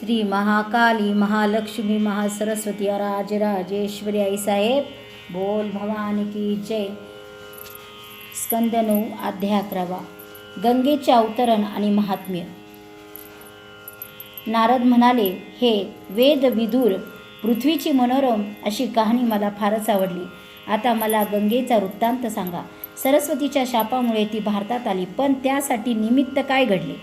श्री महाकाली महालक्ष्मी महासरस्वती राजराजेश्वरी आई साहेब बोल भवानी की जय. स्कंद 9 अध्याय 11. गंगेचे अवतरण आणि महात्म्य. नारद म्हणाले, हे वेद विदुर, पृथ्वीची मनोरम अशी कहाणी मला फारच आवडली. आता मला गंगेचा वृत्तांत सांगा. सरस्वतीच्या शापामुळे ती भारतात आली, पण त्यासाठी निमित्त काय घडले?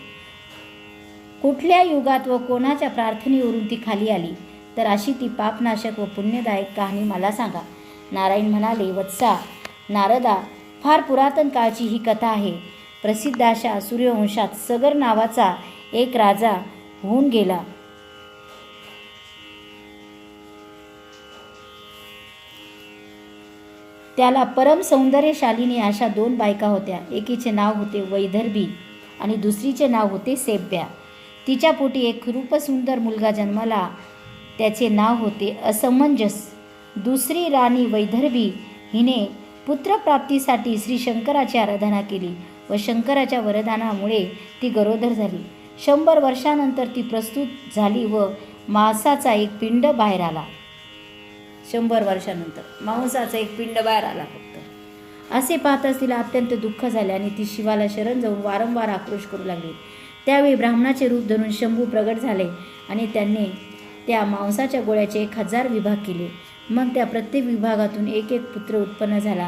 कुठल्या युगात व कोणाच्या प्रार्थनेवरून ती खाली आली? तर अशी ती पापनाशक व पुण्यदायक कहाणी मला सांगा. नारायण म्हणाले, वत्सा नारदा, फार पुरातन काळची ही कथा आहे. प्रसिद्ध अशा सूर्यवंशात सगर नावाचा एक राजा होऊन गेला. त्याला परम सौंदर्यशालिनी अशा 2 बायका होत्या. एकीचे नाव होते वैदर्भी आणि दुसरीचे नाव होते सेब्या. तिच्या पोटी एक रूपसुंदर मुलगा जन्माला. त्याचे नाव होते असमंजस. दुसरी राणी वैदर्भी हिने पुत्रप्राप्तीसाठी श्री शंकराची आराधना केली व शंकराच्या वरदानामुळे ती गरोदर झाली. 100 वर्षानंतर ती प्रस्तुत झाली व मांसाचा एक पिंड बाहेर आला. 100 वर्षानंतर मांसाचा एक पिंड बाहेर आला फक्त. असे पाहताच तिला अत्यंत दुःख झाले आणि ती शिवाला शरण जाऊन वारंवार आक्रोश करू लागली. त्यावेळी ब्राह्मणाचे रूप धरून शंभू प्रगट झाले आणि त्यांनी त्या मांसाच्या गोळ्याचे 1000 विभाग केले. मग त्या प्रत्येक विभागातून एक एक पुत्र उत्पन्न झाला.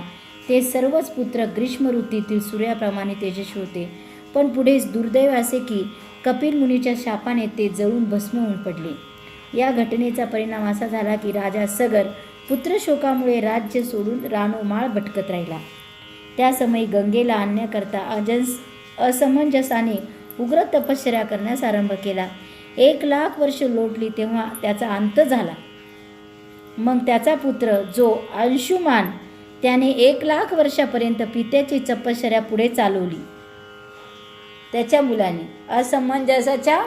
ते सर्वच पुत्र ग्रीष्म ऋतूतील सूर्याप्रमाणे तेजस्वी होते. पण पुढे दुर्दैव असे की कपिल मुनीच्या शापाने ते जळून भस्म होऊन पडले. या घटनेचा परिणाम असा झाला की राजा सगर पुत्रशोकामुळे राज्य सोडून रानोमाळ भटकत राहिला. त्या समयी गंगेला आणण्याकरता असमंजसाने उग्र तपश्चर्या करण्यास आरंभ केला. 1,00,000 वर्ष लोटली तेव्हा त्याचा अंत झाला. मग त्याचा पुत्र जो अंशुमान, त्याने 1,00,000 वर्षापर्यंत पित्याची तपश्चर्या पुढे चालवली. त्याच्या मुलाने, असमंजसाच्या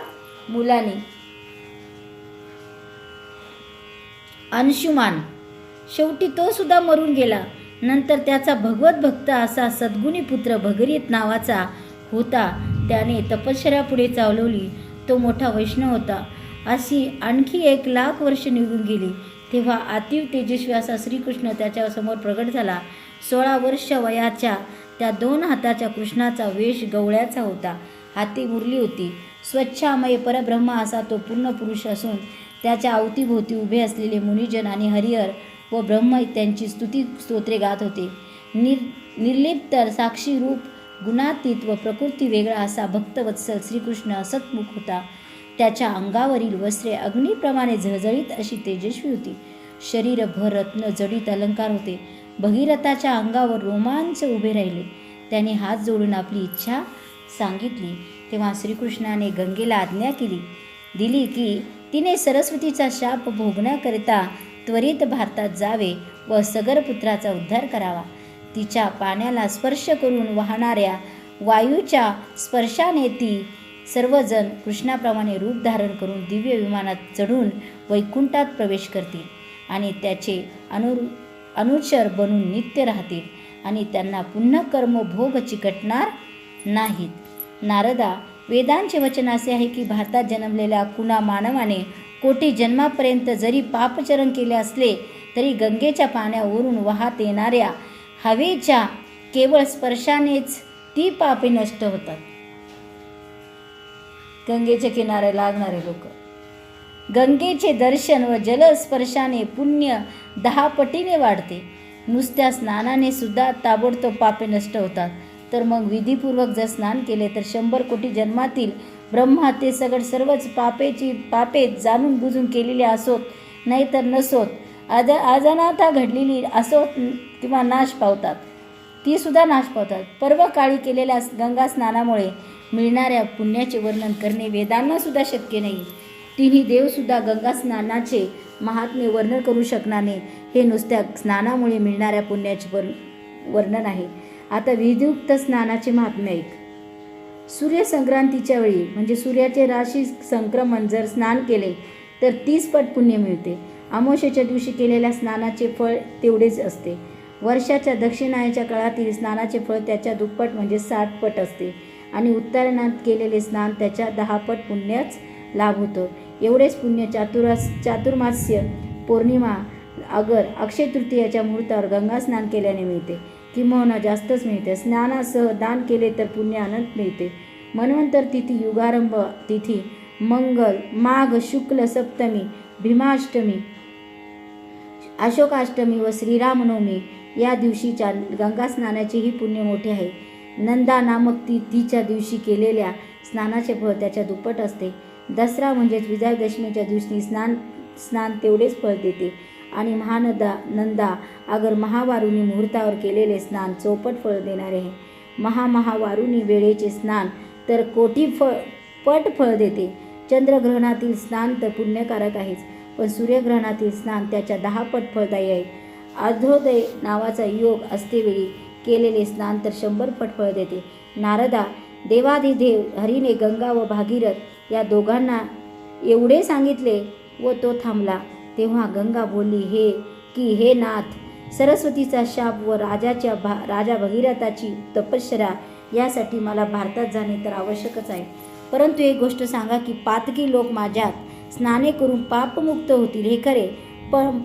मुलाने अंशुमान, शेवटी तो सुद्धा मरून गेला. नंतर त्याचा भगवत भक्त असा सद्गुणी पुत्र भगीरथ नावाचा होता. त्याने तपश्चर्या पुढे चालवली. तो मोठा वैष्णव होता. अशी आणखी 1,00,000 वर्ष निघून गेली तेव्हा अतीव तेजस्वी असा श्रीकृष्ण त्याच्यासमोर प्रगट झाला. 16 वर्ष वयाच्या त्या 2 हाताच्या कृष्णाचा वेश गवळ्याचा होता. हाती मुरली होती. स्वच्छामय परब्रह्म असा तो पूर्ण पुरुष असून त्याच्या अवतीभोवती उभे असलेले मुनिजन आणि हरिहर व ब्रह्म त्यांची स्तोत्रे गात होते. निर्लिप्त साक्षी रूप, गुणातीत व प्रकृती वेगळा असा भक्तवत्सल श्रीकृष्ण असतमुख होता. त्याच्या अंगावरील वस्त्रे अग्नीप्रमाणे झळझळीत अशी तेजस्वी होती. शरीरभर रत्न जडित अलंकार होते. भगीरथाच्या अंगावर रोमांच उभे राहिले. त्याने हात जोडून आपली इच्छा सांगितली तेव्हा श्रीकृष्णाने गंगेला आज्ञा दिली की तिने सरस्वतीचा शाप भोगण्याकरिता त्वरित भारतात जावे व सगरपुत्राचा उद्धार करावा. तिच्या पाण्याला स्पर्श करून वाहणाऱ्या वायूच्या स्पर्शाने ती सर्वजण कृष्णाप्रमाणे रूप धारण करून दिव्य विमानात चढून वैकुंठात प्रवेश करतील आणि त्याचे अनुचर बनून नित्य राहतील आणि त्यांना पुन्हा कर्म भोग चिकटणार नाहीत. नारदा, वेदांचे वचन असे आहे की भारतात जन्मलेल्या कुणा मानवाने कोटी जन्मापर्यंत जरी पापचरण केले असले तरी गंगेच्या पाण्यावरून वाहत येणाऱ्या हवेच्या केवळ स्पर्शानेच ती पापे नष्ट होतात. गंगेच्या किनारे लागणारे लोक, गंगेचे दर्शन व जलस्पर्शाने पुण्य 10 पटीने वाढते. नुसत्या स्नानाने सुद्धा ताबडतोब पापे नष्ट होतात. तर मग विधीपूर्वक जर स्नान केले तर 100 कोटी जन्मातील ब्रह्मा ते सर्वच पापे जाणून बुजून केलेली असोत नाहीतर नसोत, अजानाता घडलेली असोत किंवा नाश पावतात, ती सुद्धा नाश पावतात. पर्व काळी केलेल्या गंगा स्नानामुळे मिळणाऱ्या पुण्याचे वर्णन करणे वेदांना सुद्धा शक्य नाही. तिन्ही देवसुद्धा गंगा स्नानाचे महात्म्य वर्णन करू शकणार नाही. हे नुसत्या स्नानामुळे मिळणाऱ्या पुण्याचे वर्णन आहे. आता विधियुक्त स्नानाचे महात्म्य ऐक. सूर्यसंक्रांतीच्या वेळी म्हणजे सूर्याचे राशी संक्रमण जर स्नान केले तर 30 पट पुण्य मिळते. अमावस्येच्या दिवशी केलेल्या स्नानाचे फळ तेवढेच असते. वर्षाच्या दक्षिणायच्या काळातील स्नानाचे फळ त्याच्या दुप्पट म्हणजे 60 पट असते आणि उत्तरायणात केलेले स्नान त्याच्या 10 पट पुण्याच लाभ होतो. एवढेच पुण्य चातुर्मास्य पौर्णिमा अगर अक्षय तृतीयाच्या मुहूर्तावर गंगा स्नान केल्याने मिळते, किंबहुना जास्तच मिळते. स्नानासह दान केले तर पुण्य अनंत मिळते. मन्वंतर तिथी, युगारंभ तिथी, मंगल, माघ शुक्ल सप्तमी, भीमाष्टमी, अशोकाष्टमी व श्रीरामनवमी या दिवशीच्या गंगा स्नानाचेही पुण्य मोठे आहे. नंदा नामक तिथीच्या दिवशी केलेल्या स्नानाचे फळ त्याच्या दुप्पट असते. दसरा म्हणजेच विजयादशमीच्या दिवशी स्नान तेवढेच फळ देते आणि नंदा अगर महावारुणी मुहूर्तावर केलेले स्नान चौपट फळ देणारे आहे. महावारुणी वेळेचे स्नान तर पट फळ देते. चंद्रग्रहणातील स्नान तर पुण्यकारक आहेच, पण सूर्यग्रहणातील स्नान त्याच्या 10 पट फळदायी आहे. अर्धोदय नावाचा योग असतेवेळी केलेले स्नान तर 100 पट फळ देते. नारदा, देवाधिदेव हरीने गंगा व भागीरथ या दोघांना एवढे सांगितले व तो थांबला. तेव्हा गंगा बोलली हे नाथ, सरस्वतीचा शाप व राजा भगीरथाची तपश्चर्या यासाठी मला भारतात जाणे तर आवश्यकच आहे. परंतु एक गोष्ट सांगा की पातकी लोक माझ्यात स्नाने करून पापमुक्त होतील हे खरे,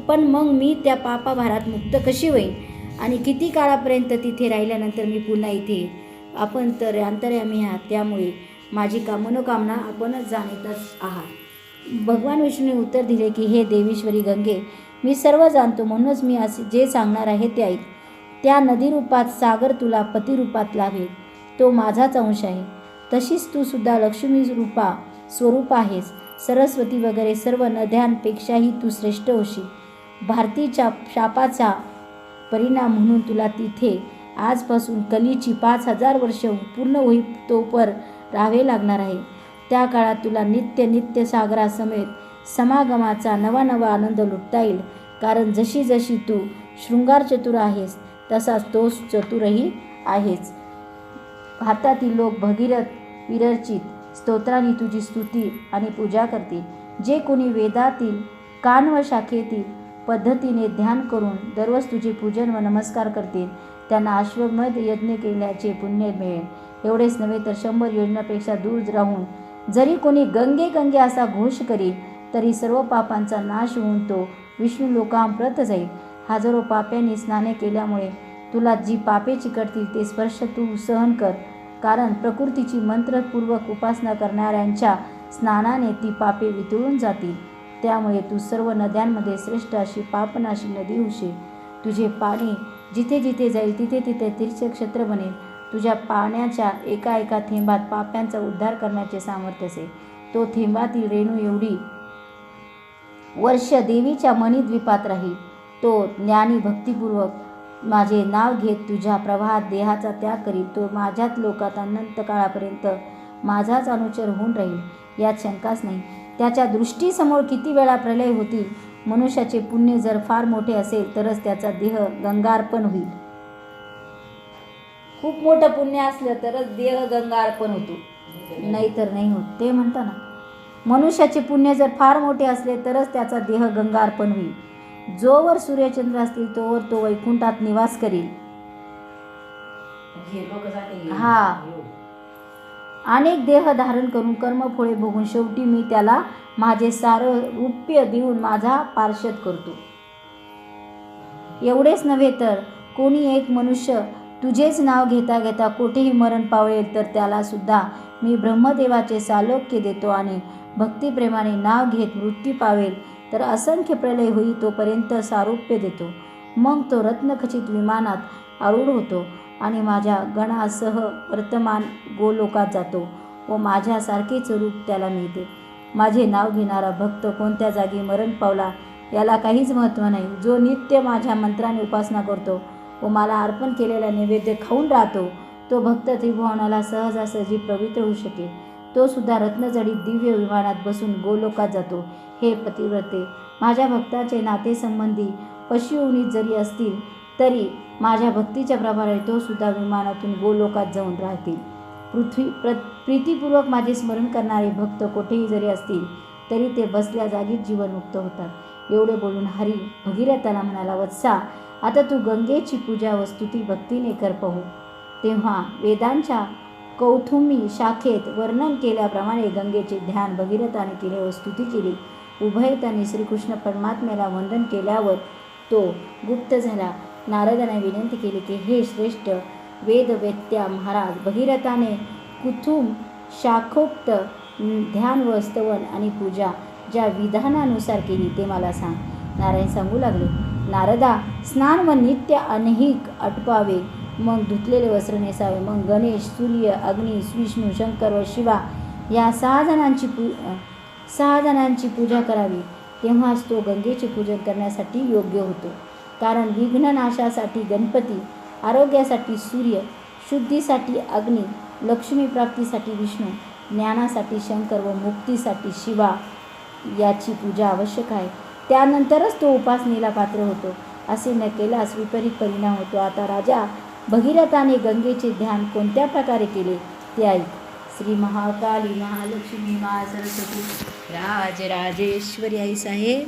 पण मग मी त्या पापाभारात मुक्त कशी होईन आणि किती काळापर्यंत तिथे राहिल्यानंतर मी पुन्हा इथे? आपण तर अंतर्यामी आहात, त्यामुळे माझी मनोकामना आपणच जाणतच आहात. भगवान विष्णूने उत्तर दिले की हे देवीश्वरी गंगे, मी सर्व जाणतो, म्हणूनच मी असे जे सांगणार आहे ते ऐक. त्या नदीरूपात सागर तुला पतिरूपात लाभेल, तो माझाच अंश आहे. तशीच तू सुद्धा लक्ष्मी स्वरूप आहेस. सरस्वती वगैरे सर्व नद्यांपेक्षाही तू श्रेष्ठ होशील. भारतीच्या शापाचा परिणाम म्हणून तुला तिथे आजपासून कलीची 5000 वर्ष पूर्ण होईतोपर राहावे लागणार आहे. त्या काळात तुला नित्य सागरासमेत समागमाचा नवा आनंद लुटता येईल. कारण जशी तू शृंगार चतुर आहेस तसाच तो चतुरही आहेच. भारतातील लोक भगीरथ विरचित स्तोत्रांनी तुझी स्तुती आणि पूजा करतील. जे कोणी वेदातील कान व शाखेतील पद्धतीने ध्यान करून दररोज तुझे पूजन व नमस्कार करतील त्यांना अश्वमेध यज्ञ केल्याचे पुण्य मिळेल. एवढेच नव्हे तर 100 योजनापेक्षा दूर राहून जरी कोणी गंगे असा घोष करील तरी सर्व पापांचा नाश होऊन तो विष्णू लोकांप्रत जाईल. हजारो पाप्यांनी स्नाने केल्यामुळे तुला जी पापे चिकटतील ते स्पर्श तू सहन कर. कारण प्रकृतीची मंत्रपूर्वक उपासना करणाऱ्यांच्या स्नानाने ती पापे वितळून जातील. त्यामुळे तू सर्व नद्यांमध्ये श्रेष्ठ अशी पापनाशी नदी होशील. तुझे पाणी जिथे जाईल तिथे तीर्थक्षेत्र बनेल. तुझ्या पाण्याच्या एका थेंबात पाप्यांचा उद्धार करण्याचे सामर्थ्य असेल. तो थेंबातील रेणू एवढी वर्ष देवीच्या मणिद्वीपात राहील. तो ज्ञानी भक्तिपूर्वक माझे नाव घेत तुझ्या प्रवाहात देहाचा त्याग करील. तो माझ्याच लोकात अनंत काळापर्यंत माझाच अनुचर होऊन राहील, यात शंकाच नाही. त्याच्या दृष्टीसमोर किती वेळा प्रलय होतील. मनुष्याचे पुण्य जर फार मोठे असेल तरच त्याचा देह गंगार्पण होईल. खूप मोठं पुण्य असलं तरच देह गंगार्पण होतो, नाहीतर नाही होत. ते म्हणता ना, मनुष्याचे पुण्य जर फार मोठे असले तरच त्याचा देह गंगार्पण होईल. जोवर सूर्यचंद्र असतील तोवर तो वैकुंठात निवास करील. अनेक देह धारण करून कर्मफळे भोगून शेवटी मी त्याला माझे सारूप्य देऊन माझा पार्षद करतो. एवढेच नव्हे तर कोणी एक मनुष्य तुझेच नाव घेता कोठेही मरण पावेल तर त्याला सुद्धा मी ब्रह्मदेवाचे सालोक्य देतो आणि भक्तिप्रेमाने नाव घेत मृत्यू पावेल तर असंख्य प्रलय होई तोपर्यंत सारूप्य देतो. मग तो रत्नखचित विमानात आरूढ होतो आणि माझ्या गणासह वर्तमान गोलोकात जातो व माझ्यासारखेच रूप त्याला मिळते. माझे नाव घेणारा भक्त कोणत्या जागी मरण पावला याला काहीच महत्त्व नाही. जो नित्य माझ्या मंत्राने उपासना करतो व मला अर्पण केलेला नैवेद्य खाऊन राहतो तो भक्त त्रिभुवनाला सहजासहजी पवित्र होऊ शकेल. तो सुद्धा रत्नजडित दिव्य विमानात बसून गोलोकात जातो. हे पतिव्रते, माझ्या भक्ताचे नातेसंबंधी पशुयोनीत जरी असतील तरी माझ्या भक्तीच्या प्रभावाने तो सुद्धा विमानातून गोलोकात जाऊन राहतील. प्रीतीपूर्वक माझे स्मरण करणारे भक्त कोठेही जरी असतील तरी ते बसल्या जागीच जीवनमुक्त होतात. एवढे बोलून हरी भगीरथाला म्हणाला, वत्सा, आता तू गंगेची पूजा व स्तुती भक्तीने कर पाहू. तेव्हा वेदांच्या कौथुंबी शाखेत वर्णन केल्याप्रमाणे गंगेचे ध्यान भगीरथाने केले व स्तुती केली. उभयतांनी श्रीकृष्ण परमात्म्याला वंदन केल्यावर तो गुप्त झाला. नारदाने विनंती केली की हे श्रेष्ठ वेदवेत्या महाराज, भगीरथाने कुथुंब शाखोक्त ध्यान व स्तवन आणि पूजा ज्या विधानानुसार केली ते मला सांग. नारायण सांगू लागले, नारदा, स्नान व नित्य अनहिक आटपावे, मग धुतलेले वस्त्र नेसावे, मग गणेश, सूर्य, अग्नी, विष्णू, शंकर व शिवा या सहा जणांची पूजा करावी. तेव्हाच तो गंगेचे पूजन करण्यासाठी योग्य होतो. कारण विघ्ननाशासाठी गणपती, आरोग्यासाठी सूर्य, शुद्धीसाठी अग्नी, लक्ष्मी प्राप्तीसाठी विष्णू, ज्ञानासाठी शंकर व मुक्तीसाठी शिवा याची पूजा आवश्यक आहे. त्यानंतरच तो उपासनेला पात्र होतो. असे न केल्यास विपरीत परिणाम होतो. आता राजा भगीरथाने गंगेचे ध्यान कोणत्या प्रकारे केले ते ऐक. श्री महाकाली महालक्ष्मी मा सरस्वती राजराजेश्वरी आई साहेब